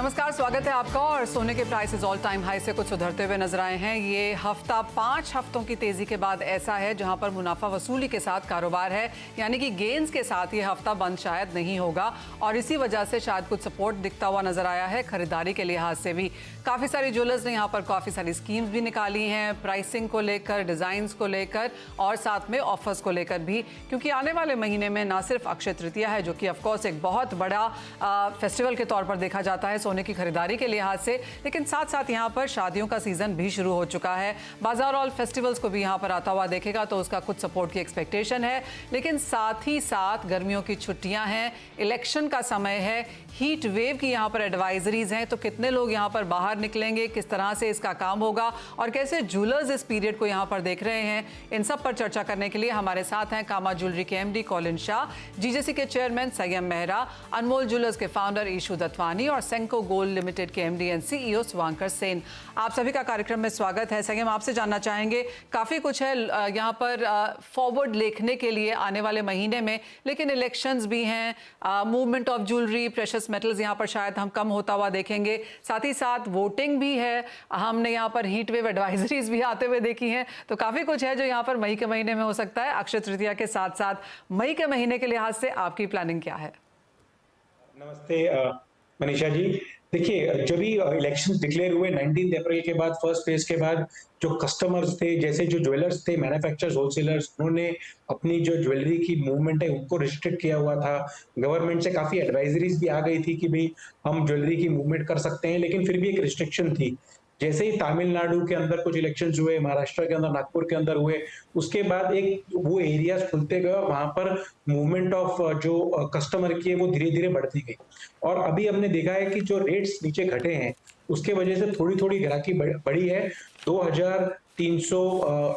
नमस्कार, स्वागत है आपका। और सोने के प्राइसेस ऑल टाइम हाई से कुछ सुधरते हुए नजर आए हैं। ये हफ्ता 5 हफ्तों की तेजी के बाद ऐसा है जहां पर मुनाफा वसूली के साथ कारोबार है, यानी कि गेन्स के साथ ये हफ्ता बंद शायद नहीं होगा और इसी वजह से शायद कुछ सपोर्ट दिखता हुआ नजर आया है खरीदारी के लिहाज से भी। काफ़ी सारी ज्वेलर्स ने यहाँ पर काफ़ी सारी स्कीम्स भी निकाली हैं, प्राइसिंग को लेकर, डिज़ाइंस को लेकर और साथ में ऑफर्स को लेकर भी, क्योंकि आने वाले महीने में ना सिर्फ अक्षय तृतीया है जो कि ऑफकोर्स एक बहुत बड़ा फेस्टिवल के तौर पर देखा जाता है सोने की खरीदारी के लिहाज से, लेकिन साथ साथ यहाँ पर शादियों का सीजन भी शुरू हो चुका है। बाजार ऑल फेस्टिवल्स को भी यहाँ पर आता हुआ देखेगा तो उसका कुछ सपोर्ट की एक्सपेक्टेशन है, लेकिन साथ ही साथ गर्मियों की छुट्टियां हैं, इलेक्शन का समय है, हीट वेव की यहाँ पर एडवाइजरीज हैं, तो कितने लोग यहाँ पर बाहर निकलेंगे, किस तरह से इसका काम होगा और कैसे ज्वेलर्स इस पीरियड को यहाँ पर देख रहे हैं, इन सब पर चर्चा करने के लिए हमारे साथ हैं कामा ज्वेलरी के एमडी कॉलिन शाह, जीजेसी के चेयरमैन संयम मेहरा, अनमोल ज्वेलर्स के फाउंडर ईशू दत्वानी और सेंको गोल्ड लिमिटेड के MD and CEO Shubhankar Sen. आप सभी का कार्यक्रम में स्वागत है। संयम, आपसे जानना चाहेंगे, काफ़ी कुछ है यहाँ पर फॉरवर्ड देखने के लिए आने वाले महीने में, लेकिन इलेक्शंस भी हैं, movement of jewellery, precious metals यहाँ पर शायद हम कम होता हुआ देखेंगे, साथ ही साथ वोटिंग भी है, हमने यहाँ पर हीट वेव एडवाइजरीज भी आते हुए देखी हैं, तो काफ़ी कुछ है जो यहाँ पर मई के महीने में हो सकता है। अक्षय तृतीया के साथ साथ मई के महीने के लिहाज से आपकी प्लानिंग क्या है? नमस्ते मनीषा जी। देखिए, जब भी इलेक्शन डिक्लेयर हुए 19 अप्रैल के बाद, फर्स्ट फेज के बाद, जो कस्टमर्स थे, जैसे जो ज्वेलर्स थे, मैन्युफैक्चरर्स, होलसेलर्स, उन्होंने अपनी जो ज्वेलरी की मूवमेंट है उनको रिस्ट्रिक्ट किया हुआ था। गवर्नमेंट से काफी एडवाइजरीज भी आ गई थी कि भाई हम ज्वेलरी की मूवमेंट कर सकते हैं, लेकिन फिर भी एक रिस्ट्रिक्शन थी। जैसे ही तमिलनाडु के अंदर कुछ इलेक्शंस हुए, महाराष्ट्र के अंदर, नागपुर के अंदर हुए, उसके बाद एक वो एरियाज खुलते गए और वहां पर मूवमेंट ऑफ जो कस्टमर की है वो धीरे धीरे बढ़ती गई। और अभी हमने देखा है कि जो रेट्स नीचे घटे हैं उसके वजह से थोड़ी थोड़ी ग्राहकी बढ़ी है। 2300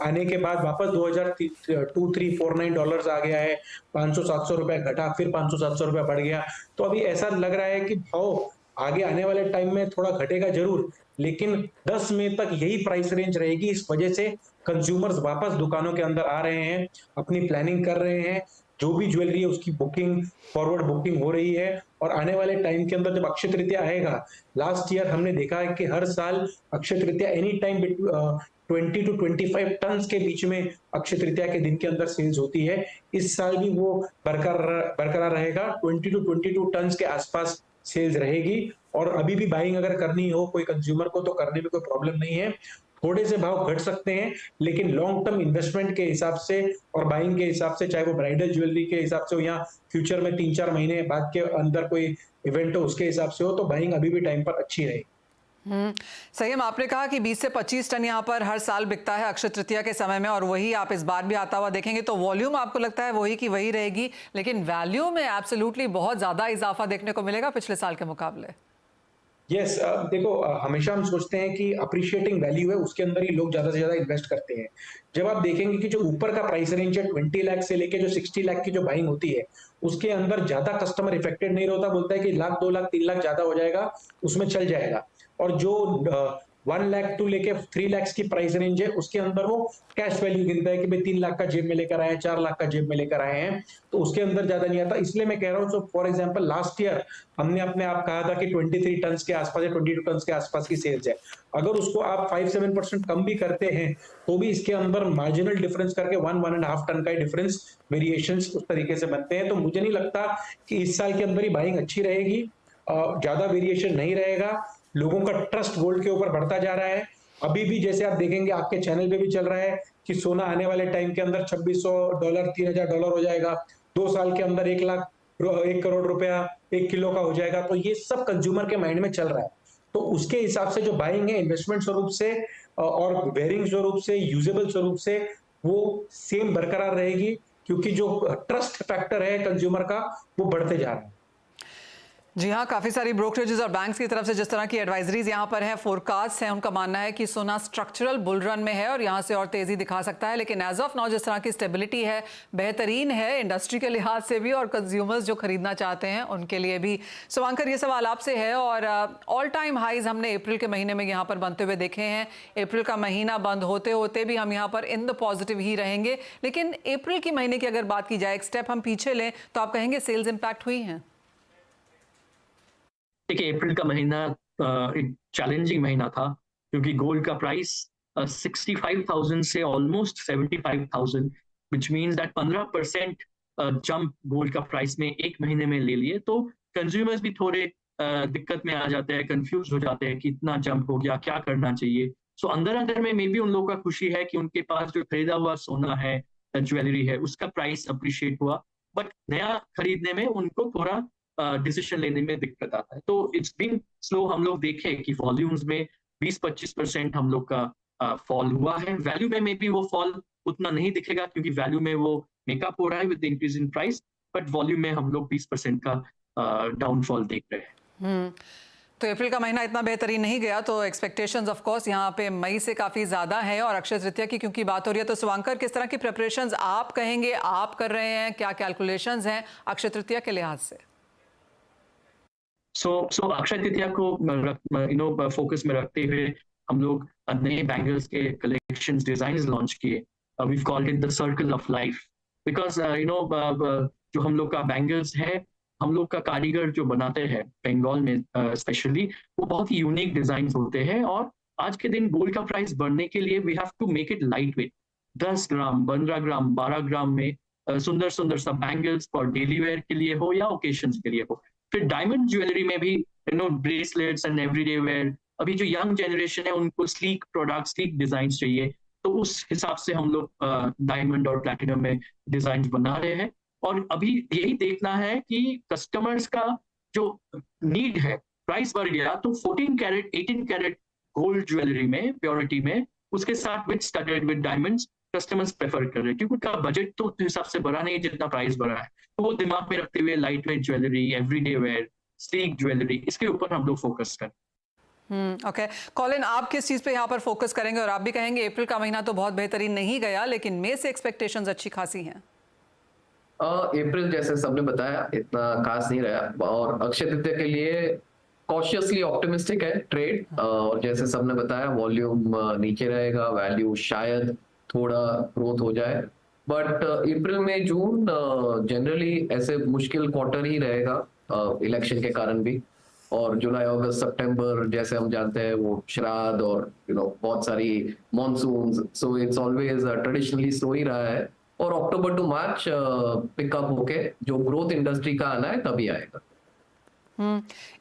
आने के बाद वापस 2349 डॉलर्स आ गया है, 500-700 रुपए घटा, फिर 500-700 रुपए बढ़ गया। तो अभी ऐसा लग रहा है कि भाव आगे आने वाले टाइम में थोड़ा घटेगा जरूर, लेकिन 10 मई तक यही प्राइस रेंज रहेगी। इस वजह से कंज्यूमर्स वापस दुकानों के अंदर आ रहे हैं, अपनी प्लानिंग कर रहे हैं, जो भी ज्वेलरी है उसकी बुकिंग, फॉरवर्ड बुकिंग हो रही है। और आने वाले टाइम के अंदर जब अक्षय तृतीया आएगा, लास्ट ईयर हमने देखा है कि हर साल Akshaya Tritiya any time 20 to 25 ton के बीच में अक्षय तृतीया के दिन के अंदर सेल्स होती है। इस साल भी वो बरकरार रहेगा, 20 to 22 टन के आसपास सेल्स रहेगी। और अभी भी बाइंग अगर करनी हो कोई कंज्यूमर को तो करने में कोई प्रॉब्लम नहीं है। थोड़े से भाव घट सकते हैं, लेकिन लॉन्ग टर्म इन्वेस्टमेंट के हिसाब से और बाइंग के हिसाब से, चाहे वो ब्राइडल ज्वेलरी के हिसाब से हो या फ्यूचर में 3-4 महीने बाद के अंदर कोई इवेंट हो उसके हिसाब से हो, तो बाइंग अभी भी टाइम पर अच्छी रहेगी। संयम, आपने कहा कि 20 से 25 टन यहाँ पर हर साल बिकता है अक्षय तृतीया के समय में, और वही आप इस बार भी आता हुआ देखेंगे, तो वॉल्यूम आपको लगता है वही की वही रहेगी, लेकिन वैल्यू में एब्सोल्युटली बहुत ज्यादा इजाफा देखने को मिलेगा पिछले साल के मुकाबले? यस, देखो, हमेशा हम सोचते हैं कि अप्रिशिएटिंग वैल्यू है उसके अंदर ही लोग ज्यादा से ज्यादा इन्वेस्ट करते हैं। जब आप देखेंगे कि जो ऊपर का प्राइस रेंज है 20 लाख से लेके जो 60 लाख की जो बाइंग होती है, उसके अंदर ज्यादा कस्टमर इफेक्टेड नहीं होता, बोलता है कि लाख, 2 लाख, 3 लाख ज्यादा हो जाएगा, उसमें चल जाएगा। और जो 1 लाख टू लेके 3 लाख की प्राइस रेंज है उसके अंदर वो कैश वैल्यू गिनता है कि भाई 3 लाख का जेब में लेकर आए हैं, 4 लाख का जेब में लेकर आए हैं, तो उसके अंदर ज्यादा नहीं आता। इसलिए मैं कह रहा हूँ, so for example last year हमने अपने आप कहा था कि 23 टन के आसपास या 22 टन के आसपास की सेल्स है। अगर उसको आप 5-7% कम भी करते हैं तो भी इसके अंदर मार्जिनल डिफरेंस करके 1-1.5 टन का डिफरेंस, वेरिएशंस उस तरीके से बनते हैं। तो मुझे नहीं लगता कि इस साल के अंदर ही बाइंग अच्छी रहेगी, ज्यादा वेरिएशन नहीं रहेगा। लोगों का ट्रस्ट गोल्ड के ऊपर बढ़ता जा रहा है। अभी भी जैसे आप देखेंगे, आपके चैनल पे भी चल रहा है कि सोना आने वाले टाइम के अंदर $2600, $3000 हो जाएगा, 2 साल के अंदर 1 करोड़ रुपया 1 किलो का हो जाएगा। तो ये सब कंज्यूमर के माइंड में चल रहा है, तो उसके हिसाब से जो बाइंग है इन्वेस्टमेंट स्वरूप से और वेयरिंग स्वरूप से, यूजेबल स्वरूप से, वो सेम बरकरार रहेगी, क्योंकि जो ट्रस्ट फैक्टर है कंज्यूमर का वो बढ़ते जा रहा है। जी हाँ, काफ़ी सारी ब्रोकरेजेस और बैंक्स की तरफ से जिस तरह की एडवाइजरीज यहाँ पर हैं, फोरकास्ट हैं, उनका मानना है कि सोना स्ट्रक्चरल बुल रन में है और यहाँ से और तेज़ी दिखा सकता है, लेकिन एज ऑफ नाउ जिस तरह की स्टेबिलिटी है बेहतरीन है इंडस्ट्री के लिहाज से भी और कंज्यूमर्स जो खरीदना चाहते हैं उनके लिए भी। शुभांकर, ये सवाल आपसे है, और ऑल टाइम हाइज हमने अप्रैल के महीने में यहाँ पर बनते हुए देखे हैं। अप्रैल का महीना बंद होते होते भी हम यहाँ पर इन द पॉजिटिव ही रहेंगे, लेकिन अप्रैल के महीने की अगर बात की जाए, एक स्टेप हम पीछे लें, तो आप कहेंगे सेल्स इम्पैक्ट हुई हैं? देखिए अप्रैल का महीना एक चैलेंजिंग महीना था क्योंकि गोल्ड का प्राइस 65,000 से almost 75,000 which means that 15% jump gold का प्राइस में एक महीने में ले लिए, तो कंज्यूमर्स भी थोड़े दिक्कत में आ जाते हैं, कंफ्यूज हो जाते हैं कि इतना जंप हो गया, क्या करना चाहिए। सो अंदर अंदर में मे बी उन लोगों का खुशी है कि उनके पास जो खरीदा हुआ सोना है, ज्वेलरी है, उसका प्राइस अप्रिशिएट हुआ, बट नया खरीदने में उनको थोड़ा डिसीजन लेने में दिक्कत आता है। तो इट्स बीन स्लो। हम लोग देखें कि वॉल्यूम्स में 20-25% हम लोग का फॉल हुआ है। वैल्यू में मे बी वो फॉल उतना नहीं दिखेगा क्योंकि वैल्यू में वो मेकअप हो रहा है with increase in price, but volume में हम लोग 20% का डाउनफॉल देख रहे हैं। तो अप्रैल का महीना इतना बेहतरीन नहीं गया, तो एक्सपेक्टेशंस ऑफ कोर्स यहाँ पे मई से काफ़ी ज़्यादा है। और अक्षय तृतीया की क्योंकि बात हो रही है, तो शुभांकर किस तरह की प्रिपरेशंस आप कहेंगे आप कर रहे हैं, क्या कैलकुलेशंस हैं अक्षय तृतीया के लिहाज से? सो अक्षय तृतीया को फोकस में रखते हुए हम लोग नए बैंगल्स के कलेक्शंस डिजाइन्स लॉन्च किए। We called it the circle of life because जो हम लोग का बैंगल्स है, हम लोग का कारीगर जो बनाते हैं बंगाल में स्पेशली, वो बहुत ही यूनिक डिजाइन होते हैं। और आज के दिन गोल्ड का प्राइस बढ़ने के लिए we have to make it light weight. 10 gram, 15 gram, 12 gram में सुंदर सुंदर सा बैंगल्स फॉर डेली वेयर के लिए हो या ओकेशंस के लिए हो। फिर डायमंड ज्वेलरी में भी ब्रेसलेट्स एंड एवरीडे वेयर, अभी जो यंग जनरेशन है उनको स्लीक प्रोडक्ट, स्लीक डिजाइन चाहिए, तो उस हिसाब से हम लोग डायमंड और प्लैटिनम में डिजाइन बना रहे हैं। और अभी यही देखना है कि कस्टमर्स का जो नीड है, प्राइस बढ़ गया तो 14 कैरेट 18 कैरेट गोल्ड ज्वेलरी में प्योरिटी में उसके साथ with studded with diamonds customers prefer कर रहे हैं क्योंकि उनका बजट तो उस हिसाब से बढ़ा नहीं जितना प्राइस बढ़ा है। तो वो दिमाग में रखते हुए light weight jewellery, everyday where, sleek jewellery, इसके ऊपर हम लोग फोकस करें। ओके कॉलिन, आप किस चीज़ पे यहाँ पर फोकस करेंगे? और आप भी कहेंगे अप्रैल का महीना तो बहुत बेहतरीन नहीं गया, लेकिन मई से एक्सपेक्टेशंस अच्छी खासी हैं। अप्रैल जैसे सबने बताया इतना खास नहीं रहा, और अक्षय तृतीया के लिए कॉशियसली ऑप्टिमिस्टिक है ट्रेड। और जैसे सबने बताया वॉल्यूम नीचे रहेगा, वैल्यू शायद थोड़ा ग्रोथ हो जाए, बट अप्रैल में जून जनरली ऐसे मुश्किल क्वार्टर ही रहेगा इलेक्शन के कारण भी। और जुलाई अगस्त सितंबर जैसे हम जानते हैं वो श्राद्ध और बहुत सारी monsoon, so it's always traditionally slow ही रहा है। और अक्टूबर टू मार्च पिकअप होके जो ग्रोथ इंडस्ट्री का आना है तभी आएगा।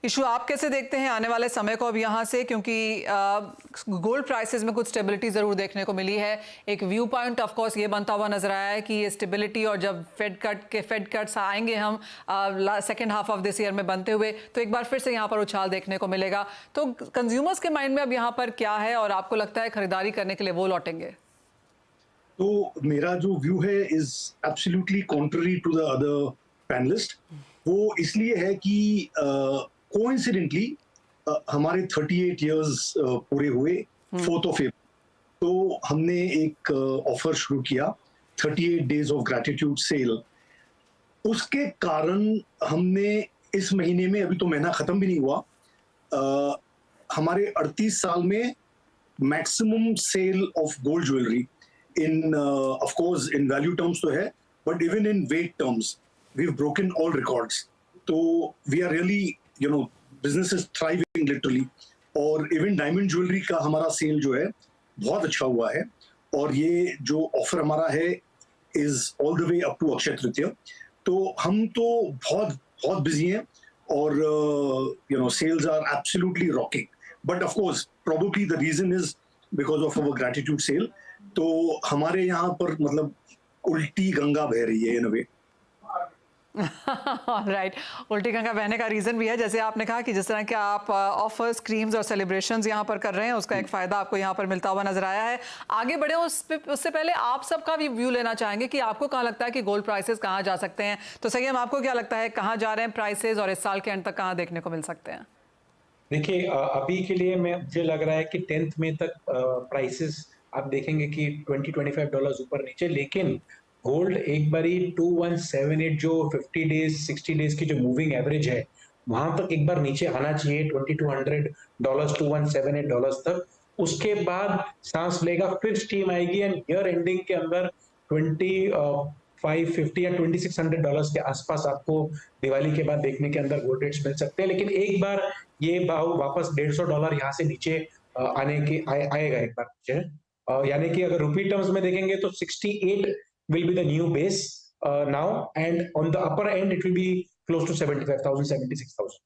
इशू आप कैसे देखते हैं आने वाले समय को अब यहाँ से, क्योंकि गोल्ड प्राइसेस में कुछ स्टेबिलिटी जरूर देखने को मिली है। एक व्यू पॉइंट ऑफ कोर्स ये बनता हुआ नजर आया है कि ये स्टेबिलिटी, और जब फेड कट्स आएंगे हम second half of this year में बनते हुए, तो एक बार फिर से यहाँ पर उछाल देखने को मिलेगा। तो कंज्यूमर्स के माइंड में अब यहाँ पर क्या है, और आपको लगता है खरीदारी करने के लिए वो लौटेंगे? तो मेरा जो व्यू है is absolutely contrary to the other panelist. वो इसलिए है कि कोइंसिडेंटली हमारे 38 इयर्स पूरे हुए 4th of April, तो हमने एक ऑफर शुरू किया 38 डेज ऑफ ग्रैटिट्यूड सेल। उसके कारण हमने इस महीने में, अभी तो महीना खत्म भी नहीं हुआ, हमारे 38 साल में maximum sale of gold jewellery in of course in value terms तो है, but even in weight terms we've broken all records. तो we are really business is thriving literally, और even diamond jewelry का हमारा सेल जो है बहुत अच्छा हुआ है। और ये जो ऑफर हमारा है is all the way up to Akshaya Tritiya. तो हम तो बहुत बहुत बिजी हैं, और sales are absolutely rocking, but of course probably the reason is because of our gratitude sale। तो हमारे यहाँ पर मतलब उल्टी गंगा बह रही है इन वे। राइट, उल्टी गंगा बहने का रीजन भी है, जैसे आपने कहा कि जिस तरह के आप ऑफर्स, स्कीम्स और सेलिब्रेशंस यहाँ पर कर रहे हैं, उसका एक फायदा आपको यहाँ पर मिलता हुआ नजर आया है। आगे बढ़े उससे पहले आप सबका भी व्यू लेना चाहेंगे कि आपको कहाँ लगता है कि गोल्ड प्राइसेस कहाँ जा सकते हैं। तो संयम, आपको क्या लगता है कहाँ जा रहे हैं प्राइसेस, और इस साल के एंड तक कहाँ देखने को मिल सकते हैं? देखिए, अभी के लिए मुझे लग रहा है कि 10th मई तक प्राइसेस आप देखेंगे कि $20-25 ऊपर नीचे, लेकिन गोल्ड एक बारी 2178 जो 50 डेज 60 डेज की जो मूविंग एवरेज है वहां तक एक बार नीचे आना चाहिए, $2200 $2178 तक। उसके बाद सांस लेगा, फिर स्टीम आएगी, एंड ईयर एंडिंग के अंदर $2550 या $2600 के आसपास आपको दिवाली के बाद देखने के अंदर गोल्ड रेट्स मिल सकते हैं, लेकिन एक बार ये भाव वापस $150 यहाँ से नीचे आएगा एक बार नीचे, यानी कि अगर रुपी टर्म्स में देखेंगे तो 68 will be the new base now, and on the upper end it will be close to 75,000, 76,000.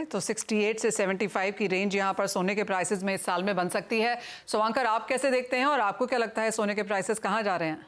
तो 68 से 75 की रेंज यहाँ पर सोने के प्राइसेस में इस साल में बन सकती है। शुभंकर, आप कैसे देखते हैं और आपको क्या लगता है सोने के प्राइसेस कहाँ जा रहे हैं?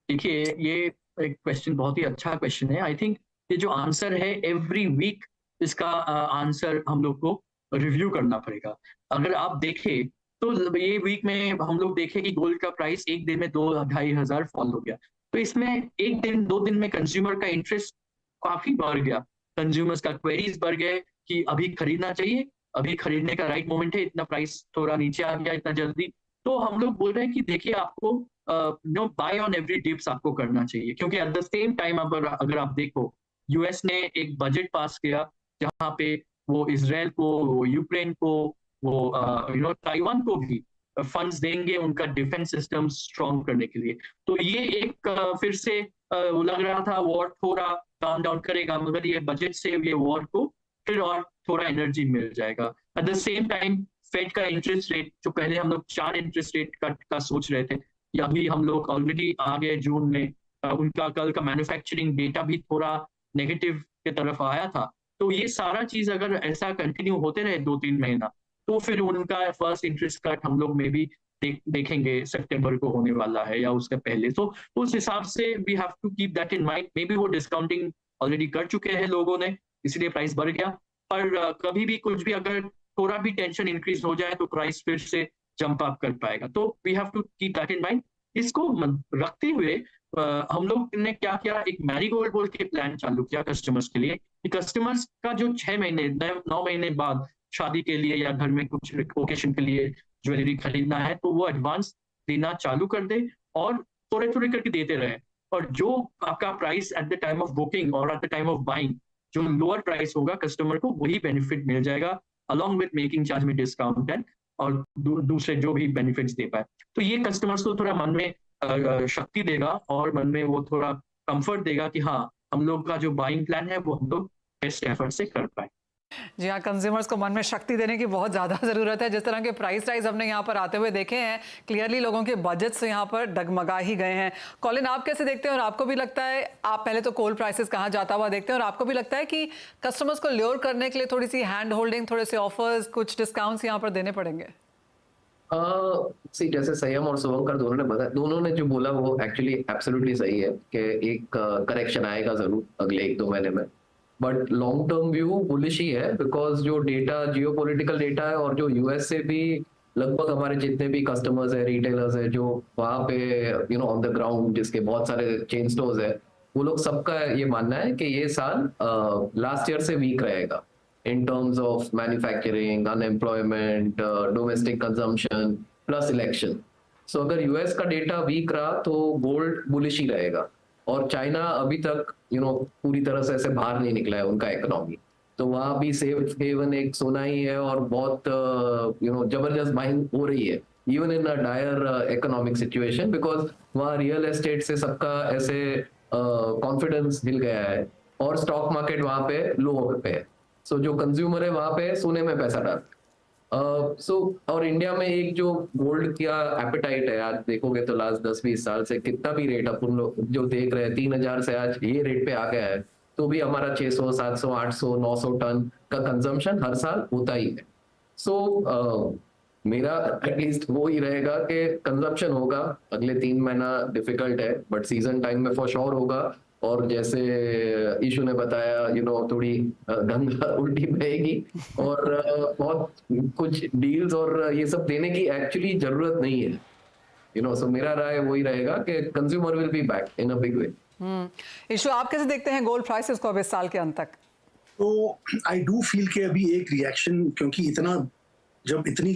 देखिए, ये एक क्वेश्चन बहुत ही अच्छा क्वेश्चन है। आई थिंक ये जो आंसर है एवरी वीक इसका आंसर हम लोग को रिव्यू करना पड़ेगा। अगर आप देखें तो ये वीक में हम लोग देखें कि गोल्ड का प्राइस एक दिन में 2-2.5 हज़ार फॉल हो गया। तो इसमें एक दिन 2 दिन में कंज्यूमर का इंटरेस्ट काफी बढ़ गया, कंज्यूमर्स का क्वेरीज बढ़ गए कि अभी खरीदना चाहिए, अभी खरीदने का राइट मोमेंट है, इतना प्राइस थोड़ा नीचे आ गया इतना जल्दी। तो हम लोग बोल रहे हैं कि देखिए आपको बाय ऑन एवरी डिप्स आपको करना चाहिए, क्योंकि एट द सेम टाइम अगर आप देखो यूएस ने एक बजट पास किया जहाँ पे वो इजराइल को, वो यूक्रेन को, वो ताइवान को भी फंड्स देंगे उनका डिफेंस सिस्टम स्ट्रॉन्ग करने के लिए। तो ये एक फिर से लग रहा था वॉर थोड़ा काम डाउन करेगा, मगर ये बजट से ये वॉर को फिर और थोड़ा एनर्जी मिल जाएगा। At the same time Fed का इंटरेस्ट रेट, जो पहले हम लोग 4 इंटरेस्ट रेट कट का सोच रहे थे, या अभी हम लोग ऑलरेडी आ गए जून में, उनका कल का मैन्युफैक्चरिंग डेटा भी थोड़ा नेगेटिव की तरफ आया था। तो ये सारा चीज अगर ऐसा कंटिन्यू होते रहे 2-3 महीना, तो फिर उनका फर्स्ट इंटरेस्ट कट हम लोग में भी देखेंगे सितंबर को होने वाला है या उसके पहले। तो उस हिसाब से we have to keep that in mind. Maybe वो डिस्काउंटिंग ऑलरेडी कर चुके हैं लोगों ने, इसलिए प्राइस बढ़ गया। पर कभी भी कुछ भी अगर थोड़ा भी टेंशन इंक्रीज हो जाए तो प्राइस फिर से जंप अप कर पाएगा। तो we have to keep that in mind. इसको रखते हुए हम लोग ने क्या किया, एक मैरीगोल्ड गोल्ड के प्लान चालू किया कस्टमर्स के लिए, कि कस्टमर्स का जो 6 महीने 9 महीने बाद शादी के लिए या घर में कुछ ओकेशन के लिए ज्वेलरी खरीदना है, तो वो एडवांस देना चालू कर दे और थोड़े थोड़े करके देते रहे। और जो आपका price at the time of booking और at the time of buying जो लोअर प्राइस होगा कस्टमर को, वही बेनिफिट मिल जाएगा अलॉन्ग विद मेकिंग चार्ज में डिस्काउंट एंड और दूसरे जो भी बेनिफिट्स दे पाए। तो ये कस्टमर्स को थोड़ा मन में शक्ति देगा और मन में वो थोड़ा कंफर्ट देगा कि हाँ, हम लोग का जो बाइंग प्लान है वो हम लोग बेस्ट एफर्ट से कर पाए। जी हाँ, कंज्यूमर्स को मन में शक्ति देने की बहुत ज़्यादा ज़रूरत है। जिस तरह के प्राइस राइज हमने यहाँ पर आते हुए देखे हैं, क्लियरली लोगों के बजट से यहाँ पर डगमगा ही गए हैं। कॉलिन, आप कैसे देखते हैं और आपको भी लगता है, आप पहले तो कोल प्राइसेस कहाँ जाता हुआ देखते हैं, और आपको भी लगता है कि कस्टमर्स को ल्योर करने के लिए थोड़ी सी हैंड होल्डिंग, थोड़े से ऑफर्स, कुछ डिस्काउंट्स यहाँ पर देने पड़ेंगे? जैसे संयम और शुभंकर दोनों ने जो बोला वो एक्चुअली एब्सोल्युटली सही है कि एक करेक्शन आएगा जरूर अगले 1-2 महीने में, but long term view bullish ही है, बिकॉज जो डेटा, जियोपॉलिटिकल डेटा है और जो यूएस से भी लगभग हमारे जितने भी कस्टमर्स है, रिटेलर्स है जो वहाँ पे ऑन द ग्राउंड, जिसके बहुत सारे चेन स्टोर्स है, वो लोग सबका ये मानना है कि ये साल लास्ट ईयर से वीक रहेगा in terms of manufacturing, unemployment, domestic consumption plus election. So अगर यूएस का डेटा वीक रहा तो गोल्ड बुलिश ही रहेगा, और चाइना अभी तक पूरी तरह से ऐसे बाहर नहीं निकला है उनका इकोनॉमी, तो वहाँ भी सेफ हेवन एक सोना ही है और बहुत जबरदस्त बाइंग हो रही है even in a dire economic situation, because वहाँ रियल एस्टेट से सबका ऐसे कॉन्फिडेंस हिल गया है और स्टॉक मार्केट वहाँ पे लो पे है। सो जो कंज्यूमर है वहां पे सोने में पैसा डाल। और इंडिया में एक जो गोल्ड का एपेटाइट है, आज देखोगे तो लास्ट 10-20 साल से कितना भी रेट अपन लोग जो देख रहे हैं 3000 से आज ये रेट पे आ गया है, तो भी हमारा 600, 700, 800, 900 टन का कंजम्पशन हर साल होता ही है। मेरा एटलीस्ट वो ही रहेगा कि कंजम्पशन होगा, अगले 3 महीना डिफिकल्ट है बट सीजन टाइम में फॉर श्योर होगा। और जैसे ईशू ने बताया थोड़ी गंगा उल्टी बहेगी और बहुत कुछ डील्स और ये सब देने की एक्चुअली जरूरत नहीं है। सो मेरा राय वही रहेगा कि consumer will be back in a big way. Ishu, आप कैसे देखते हैं गोल्ड प्राइसेस को अब इस साल के अंत तक? तो आई डू फील कि अभी एक रिएक्शन, क्योंकि जब इतनी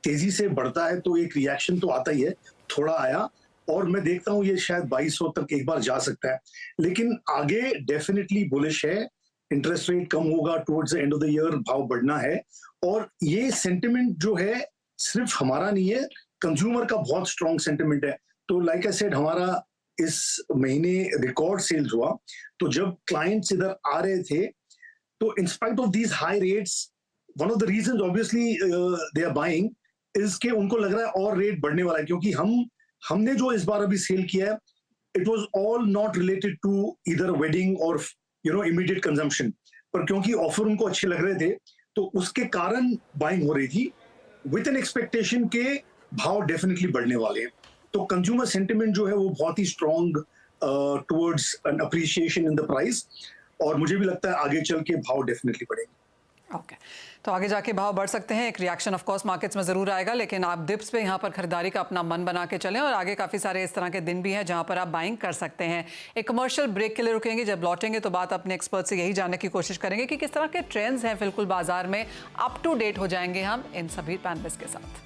तेजी से बढ़ता है तो एक रिएक्शन तो आता ही है, थोड़ा आया, और मैं देखता हूं ये शायद 2200 तक एक बार जा सकता है, लेकिन आगे डेफिनेटली बुलिश है। इंटरेस्ट रेट कम होगा, towards the end of the year भाव बढ़ना है, और ये सेंटिमेंट जो है सिर्फ हमारा नहीं है, कंज्यूमर का बहुत स्ट्रॉन्ग सेंटिमेंट है। तो लाइक आई सेड, हमारा इस महीने रिकॉर्ड सेल्स हुआ। तो जब क्लाइंट्स इधर आ रहे थे, तो in spite of these high rates, one of the reasons obviously they are buying is के उनको लग रहा है और रेट बढ़ने वाला है, क्योंकि हमने जो इस बार अभी सेल किया है, it was all not related to either wedding और इमीडिएट कंजम्पशन, पर क्योंकि ऑफर उनको अच्छे लग रहे थे तो उसके कारण बाइंग हो रही थी विद एन एक्सपेक्टेशन के भाव डेफिनेटली बढ़ने वाले हैं। तो कंज्यूमर सेंटिमेंट जो है वो बहुत ही strong towards an appreciation in the price, और मुझे भी लगता है आगे चल के भाव डेफिनेटली बढ़ेंगे। ओके, तो आगे जाके भाव बढ़ सकते हैं। एक रिएक्शन ऑफ कोर्स मार्केट्स में जरूर आएगा, लेकिन आप डिप्स पे यहाँ पर खरीदारी का अपना मन बना के चलें, और आगे काफ़ी सारे इस तरह के दिन भी हैं जहाँ पर आप बाइंग कर सकते हैं। एक कमर्शियल ब्रेक के लिए रुकेंगे, जब लौटेंगे तो बात अपने एक्सपर्ट से यही जानने की कोशिश करेंगे कि किस तरह के ट्रेंड्स हैं बिल्कुल बाजार में। अप टू डेट हो जाएंगे हम इन सभी पैनलिस्ट के साथ।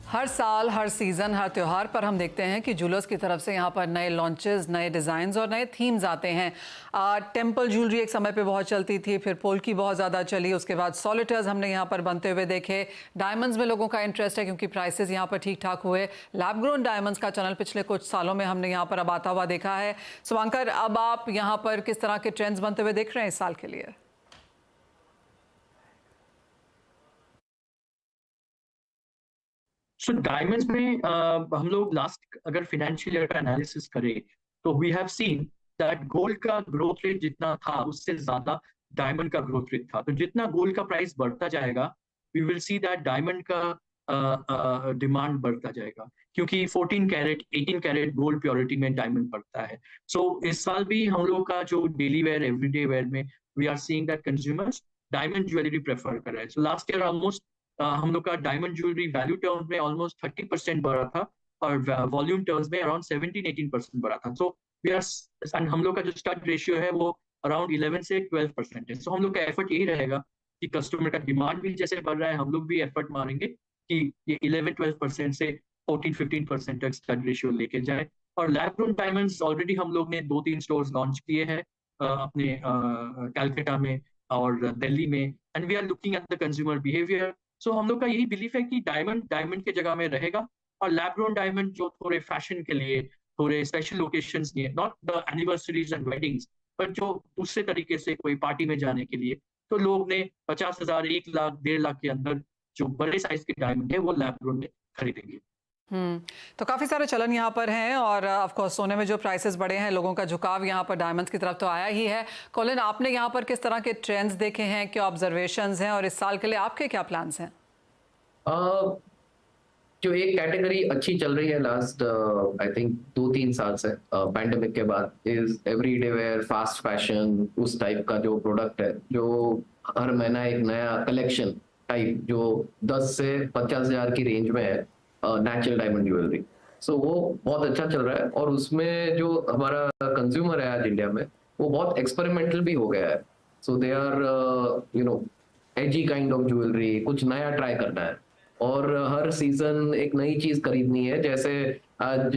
हर साल, हर सीज़न, हर त्यौहार पर हम देखते हैं कि ज्वेलर्स की तरफ से यहाँ पर नए लॉन्चेस, नए डिज़ाइंस और नए थीम्स आते हैं। टेम्पल ज्वेलरी एक समय पे बहुत चलती थी, फिर पोल्की बहुत ज़्यादा चली, उसके बाद सॉलिटर्स हमने यहाँ पर बनते हुए देखे। डायमंड्स में लोगों का इंटरेस्ट है क्योंकि प्राइसेस यहाँ पर ठीक ठाक हुए। लैब ग्रोन डायमंड्स का चैनल पिछले कुछ सालों में हमने यहाँ पर अब आता हुआ देखा है। शुभांकर, अब आप यहाँ पर किस तरह के ट्रेंड्स बनते हुए देख रहे हैं इस साल के लिए? सो डायमंड्स में हम लोग लास्ट अगर फाइनेंशियल ईयर का एनालिसिस करें तो we have seen that gold का ग्रोथ रेट जितना था उससे ज्यादा डायमंड का ग्रोथ रेट था। तो जितना गोल्ड का प्राइस बढ़ता जाएगा we will see that diamond का डिमांड बढ़ता जाएगा, क्योंकि 14 कैरेट 18 कैरेट गोल्ड प्योरिटी में डायमंड बढ़ता है। सो इस साल भी हम लोग का जो डेली वेयर एवरीडे वेयर में we are seeing that consumers diamond jewellery prefer कर रहे हैं। सो लास्ट ईयर ऑलमोस्ट हम लोग का डायमंड ज्वेलरी वैल्यू टर्म्स में ऑलमोस्ट 30% बढ़ा था और वॉल्यूम टर्म्स में अराउंड 17-18% बढ़ा था। सो वी आर हम लोग का जो स्टड रेशियो है वो अराउंड 11 से 12% है। सो हम लोग का एफर्ट यही रहेगा कि कस्टमर का डिमांड भी जैसे बढ़ रहा है, हम लोग भी एफर्ट मारेंगे कि ये 11-12% से 14-15% तक स्टड रेशियो लेके जाए। और लैब ग्रोन डायमंड्स ऑलरेडी हम लोग ने 2-3 स्टोर्स लॉन्च किए हैं अपने कैलकाटा में और दिल्ली में, and we are looking at the consumer behaviour. So हम लोग का यही बिलीफ है कि डायमंड के जगह में रहेगा, और लैब ग्रोन डायमंड जो थोड़े फैशन के लिए, थोड़े स्पेशल ओकेशंस लिए, not the anniversaries and weddings, पर जो दूसरे तरीके से कोई पार्टी में जाने के लिए, तो लोग ने 50,000, 1 लाख, 1.5 लाख के अंदर जो बड़े साइज के डायमंड है वो लैब ग्रोन में खरीदेंगे। तो काफ़ी सारे चलन यहाँ पर हैं, और ऑफ कोर्स सोने में जो प्राइसेस बढ़े हैं, लोगों का झुकाव यहाँ पर डायमंड्स की तरफ तो आया ही है। कॉलिन, आपने यहाँ पर किस तरह के ट्रेंड्स देखे हैं, क्या ऑब्जर्वेशंस हैं, और इस साल के लिए आपके क्या प्लान्स हैं? जो एक कैटेगरी अच्छी चल रही है लास्ट आई थिंक 2-3 साल से पैंडेमिक के बाद, is everyday where, fast fashion, उस टाइप का जो प्रोडक्ट है, जो हर महीना एक नया कलेक्शन टाइप जो 10 से 50,000 की रेंज में है, नेचुरल डायमंड ज्वेलरी। सो वो बहुत अच्छा चल रहा है, और उसमें जो हमारा कंज्यूमर है आज इंडिया में वो बहुत एक्सपेरिमेंटल भी हो गया है। So they are edgy kind of jewellery, कुछ नया ट्राई करना है, और हर सीजन एक नई चीज खरीदनी है। जैसे आज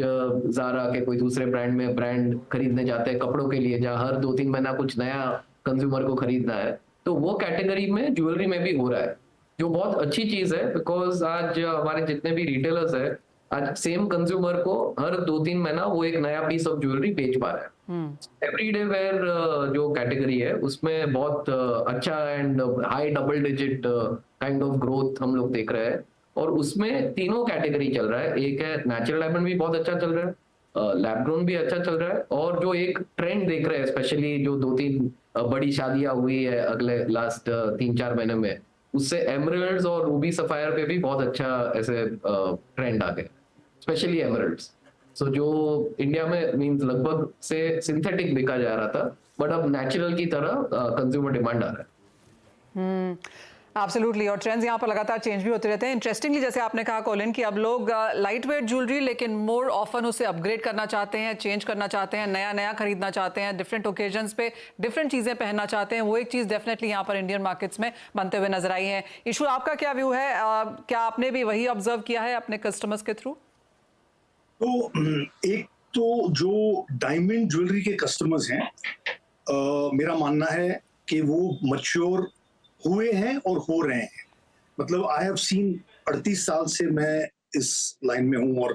ज़ारा के कोई दूसरे ब्रांड खरीदने जाते हैं कपड़ों के लिए, जहाँ हर 2-3 महीना कुछ नया कंज्यूमर को खरीदना है, तो वो कैटेगरी में ज्वेलरी में भी हो रहा है, जो बहुत अच्छी चीज है। बिकॉज आज हमारे जितने भी रिटेलर्स है, आज सेम कंज्यूमर को हर 2-3 महीना वो एक नया पीस ऑफ ज्वेलरी बेच पा रहा है। एवरीडे वेयर जो कैटेगरी है उसमें बहुत अच्छा and high double digit kind of growth हम लोग देख रहे हैं, और उसमें तीनों कैटेगरी चल रहा है। एक है नेचुरल डायमंड भी बहुत अच्छा चल रहा है, लैब ग्रोन भी अच्छा चल रहा है, और जो एक ट्रेंड देख रहे हैं स्पेशली जो 2-3 बड़ी शादियां हुई है अगले लास्ट 3-4 महीने में, उससे एमरल्ड्स और रूबी सफायर पे भी बहुत अच्छा ऐसे ट्रेंड आ गए, स्पेशली एमरल्ड्स। सो जो इंडिया में मींस लगभग से सिंथेटिक बिका जा रहा था, बट अब नेचुरल की तरह कंज्यूमर डिमांड आ रहा है। एब्सोल्युटली, और ट्रेंड्स यहाँ पर लगातार चेंज भी होते रहते हैं। इंटरेस्टिंगली, जैसे आपने कहा कॉलिन, कि अब लोग लाइट वेट ज्वेलरी, लेकिन मोर ऑफन उसे अपग्रेड करना चाहते हैं, चेंज करना चाहते हैं, नया खरीदना चाहते हैं, डिफरेंट ओकेजन्स पे डिफरेंट चीज़ें पहनना चाहते हैं। वो एक चीज़ डेफिनेटली यहाँ पर इंडियन मार्केट्स में बनते हुए नजर आई है। ईशू, आपका क्या व्यू है? क्या आपने भी वही ऑब्जर्व किया है अपने कस्टमर्स के थ्रू? तो एक तो जो डायमंड ज्वेलरी के कस्टमर्स हैं मेरा मानना है कि वो मैच्योर हुए हैं और हो रहे हैं। मतलब आई हैव सीन 38 साल से मैं इस लाइन में हूँ और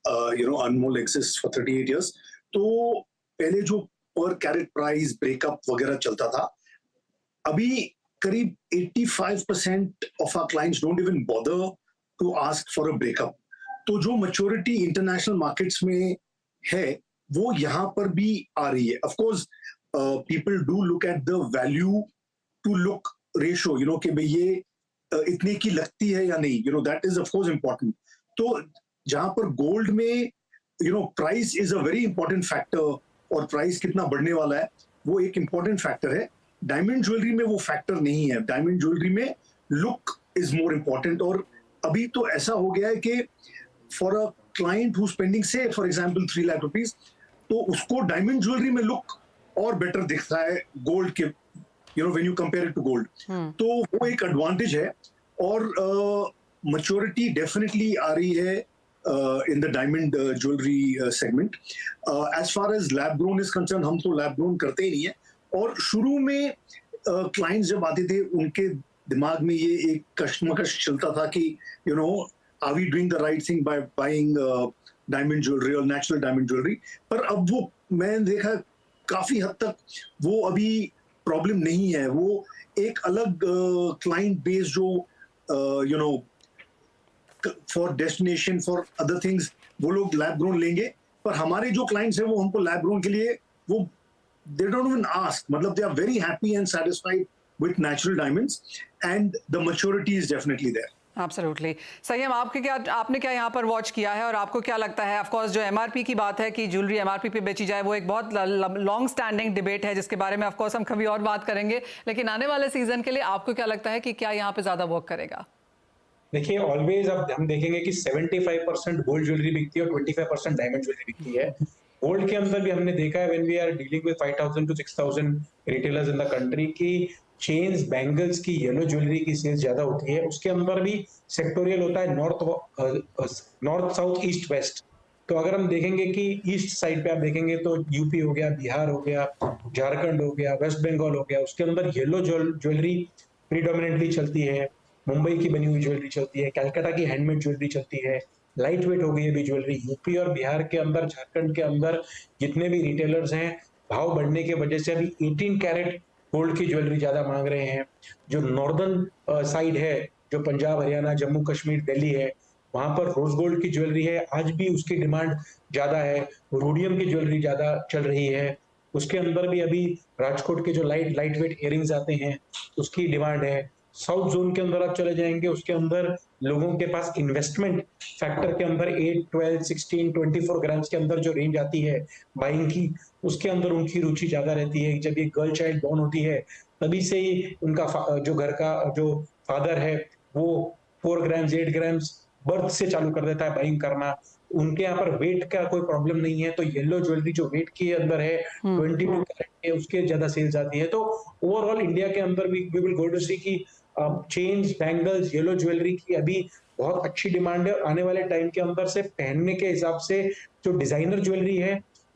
अनमोल एग्जिस्ट फॉर 38 इयर्स। तो पहले जो पर कैरेट प्राइस ब्रेकअप वगैरह चलता था, अभी करीब 85% of our clients don't even bother to ask for a breakup. तो जो मैच्योरिटी इंटरनेशनल मार्केट्स में है वो यहाँ पर भी आ रही है। Of course people do look at the value to look ratio, कि भाई ये इतने की लगती है या नहीं, that is of course important. तो जहां पर गोल्ड में price is a very important factor और प्राइस कितना बढ़ने वाला है वो एक इंपॉर्टेंट फैक्टर है। डायमंड ज्वेलरी में वो फैक्टर नहीं है। डायमंड ज्वेलरी में लुक इज मोर इंपॉर्टेंट। और अभी तो ऐसा हो गया है कि for a client who spending say for example 3 lakh rupees, तो उसको डायमंड ज्वेलरी में लुक और बेटर दिखता है गोल्ड के, when you compare it to gold. तो वो एक एडवांटेज है। और मैच्योरिटी डेफिनेटली आ रही है in the diamond jewellery segment. As far as lab grown is concern, हम तो लैब ग्रोन करते ही नहीं है। और शुरू में क्लाइंट्स जब आते थे उनके दिमाग में ये एक कश्मकश चलता था कि are we doing the right thing by buying diamond jewellery और नेचुरल डायमंड ज्वेलरी। पर अब वो मैंने देखा काफी हद तक वो अभी प्रॉब्लम नहीं है। वो एक अलग क्लाइंट बेस जो for destination for other things वो लोग लैब ग्रोन लेंगे। पर हमारे जो क्लाइंट्स हैं वो हमको लैब ग्रोन के लिए वो they don't even ask, मतलब they are very happy and satisfied with natural diamonds and the maturity is definitely there. Absolutely. संयम, आपने क्या यहाँ पर वॉच किया है और आपको क्या लगता है? ऑफ कोर्स जो एमआरपी की बात है कि ज्वेलरी एमआरपी पे बेची जाए वो एक बहुत लॉन्ग स्टैंडिंग डिबेट है जिसके बारे में ऑफ कोर्स हम कभी और बात करेंगे, लेकिन आने वाले सीजन के लिए आपको क्या लगता है कि क्या यहाँ पे ज्यादा वर्क करेगा? देखिए, ऑलवेज अब हम देखेंगे कि 75% गोल्ड ज्वेलरी बिकती है और 25% डायमंड ज्वेलरी बिकती है। गोल्ड के अंदर भी हमने देखा है when we are dealing with 5000 to 6000 retailers in the country की चेन्स बैंगल्स की येलो ज्वेलरी की सेल्स ज्यादा होती है। उसके अंदर भी सेक्टोरियल होता है, नॉर्थ साउथ ईस्ट वेस्ट। तो अगर हम देखेंगे कि ईस्ट साइड पे आप देखेंगे तो यूपी हो गया, बिहार हो गया, झारखंड हो गया, वेस्ट बंगाल हो गया, उसके अंदर येलो ज्वेलरी प्रीडोमिनेंटली चलती है। मुंबई की बनी हुई ज्वेलरी चलती है, कलकत्ता की हैंडमेड ज्वेलरी चलती है, लाइट वेट हो गई है भी ज्वेलरी। यूपी और बिहार के अंदर, झारखंड के अंदर जितने भी रिटेलर्स हैं, भाव बढ़ने की वजह से अभी 18 कैरेट गोल्ड की ज्वेलरी ज्यादा मांग रहे हैं। जो नॉर्दर्न साइड है, जो पंजाब, हरियाणा, जम्मू कश्मीर, दिल्ली है, वहां पर रोज गोल्ड की ज्वेलरी है, आज भी उसकी डिमांड ज्यादा है। रोडियम की ज्वेलरी ज्यादा चल रही है। उसके अंदर भी अभी राजकोट के जो लाइट वेट इयरिंग्स आते हैं उसकी डिमांड है। साउथ जोन के अंदर आप चले जाएंगे, उसके अंदर लोगों के पास इन्वेस्टमेंट फैक्टर के अंदर 8, 12, 16, 24 ग्राम्स के अंदर जो रेंज आती है बाइंग की, उसके अंदर उनकी रुचि ज्यादा रहती है। जब ये गर्ल चाइल्ड बॉर्न होती है तभी से ही उनका जो घर का जो फादर है वो 4 ग्राम्स 8 ग्राम्स बर्थ से चालू कर देता है बाइंग करना। उनके यहाँ पर वेट का कोई प्रॉब्लम नहीं है। तो येलो ज्वेलरी जो वेट के अंदर है 22 कैरेट है, उसके ज्यादा सेल्स आती है। तो ओवरऑल इंडिया के अंदर भी वी विल गो टू सी की चेन्स, बैंगल्स, येलो ज्वेलरी की अभी बहुत अच्छी डिमांड है। आने वाले टाइम के अंदर से पहनने के हिसाब से जो डिजाइनर ज्वेलरी है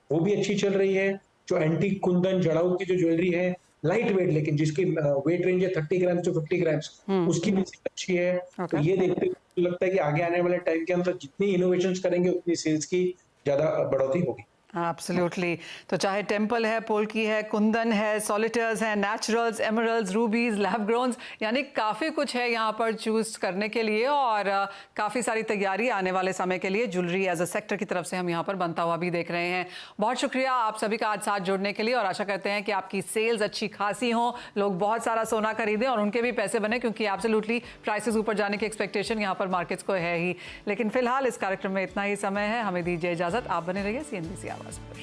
वो भी अच्छी चल रही है। जो एंटीक कुंदन जड़ाऊ की जो ज्वेलरी है लाइट वेट, लेकिन जिसकी वेट रेंज है 30 ग्राम्स to 50 ग्राम्स, उसकी भी अच्छी है। तो ये देखते हुए लगता है कि आगे आने वाले टाइम के अंदर जितनी इनोवेशंस करेंगे उतनी सेल्स की ज्यादा बढ़ोतरी होगी। एब्सोल्युटली। तो चाहे टेम्पल है, पोल्की है, कुंदन है, सॉलिटर्स है, नेचुरल्स, एमरल्ड्स, रूबीज, लैब ग्रोन्स, यानी काफ़ी कुछ है यहाँ पर चूज करने के लिए और काफ़ी सारी तैयारी आने वाले समय के लिए ज्वेलरी एज अ सेक्टर की तरफ से हम यहाँ पर बनता हुआ भी देख रहे हैं। बहुत शुक्रिया आप सभी का आज साथ जोड़ने के लिए और आशा करते हैं कि आपकी सेल्स अच्छी खासी हों, लोग बहुत सारा सोना खरीदें और उनके भी पैसे बने, क्योंकि एब्सोल्युटली प्राइसेस ऊपर जाने की एक्सपेक्टेशन यहाँ पर मार्केट्स को है ही। लेकिन फिलहाल इस कार्यक्रम में इतना ही समय है, हमें दीजिए इजाज़त। आप बने रहिए CNBC आवाज़ पर।